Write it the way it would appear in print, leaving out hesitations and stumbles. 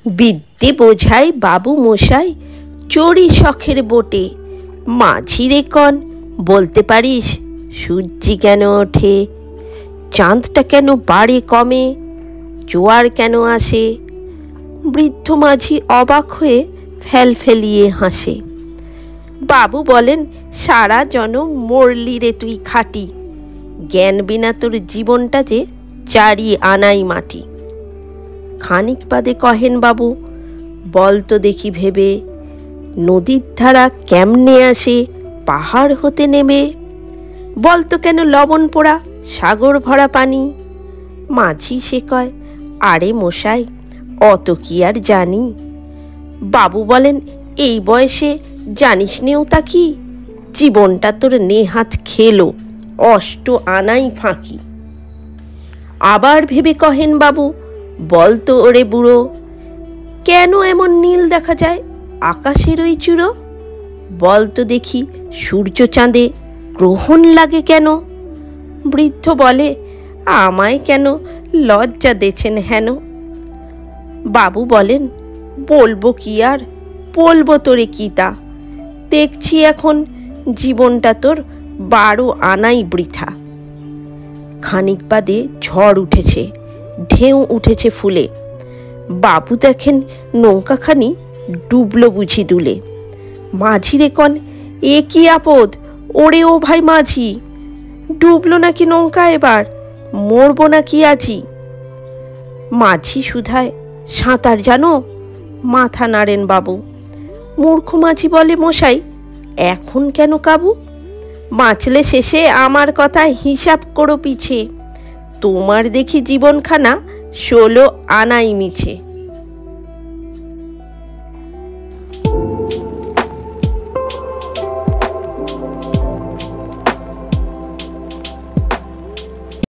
বিদ্যে বোঝাই বাবু মশাই চড়ি শখের বোটে। মাঝি রে কন বলতে পারিস সূর্যি কেন ওঠে? চাঁদটা কেন বাড়ে কমে? জোয়ার কেন আসে? বৃদ্ধ মাঝি অবাক হয়ে ফেলফেলিয়ে হাসে। বাবু বলেন, সারা জনম মরলি রে তুই খাটি, জ্ঞান বিনা তোর জীবনটা যে চারি আনাই মাটি। খানিক বাদে কহেন বাবু, বল তো দেখি ভেবে, নদীর ধারা কেমনে আসে পাহাড় হতে নেমে? বল তো কেন লবণ পোড়া সাগর ভরা পানি? মাঝি সে কয়, আরে মশাই অত কি আর জানি। বাবু বলেন, এই বয়সে জানিস নেও তা কি? জীবনটা তোর নেহাত খেলো, অষ্ট আনাই ফাঁকি। আবার ভেবে কহেন বাবু, বল তো ওরে বুড়ো, কেন এমন নীল দেখা যায় আকাশের ওই চূড়ো? বল তো দেখি সূর্য চাঁদে গ্রহণ লাগে কেন? বৃদ্ধ বলে, আমায় কেন লজ্জা দেছেন হেন? বাবু বলেন, বলবো কি আর, বলবো তোরে কি তা, দেখছি এখন জীবনটা তোর 12 আনাই বৃথা। খানিক বাদে ঝড় উঠেছে, ঢেউ উঠেছে ফুলে। বাবু দেখেন নৌকাখানি ডুবলো বুঝি দুলে। মাঝি রে কন, এ কি আপদ, ওরে ও ভাই মাঝি, ডুবলো নাকি নৌকা এবার, মরবো নাকি আজি? মাঝি শুধায়, সাঁতার জানো? মাথা নাড়েন বাবু। মূর্খ মাঝি বলে, মশাই এখন কেন কাবু? বাঁচলে শেষে আমার কথা হিসাব করো পিছে, তোমার দেখি জীবনখানা 16 আনাই মিছে।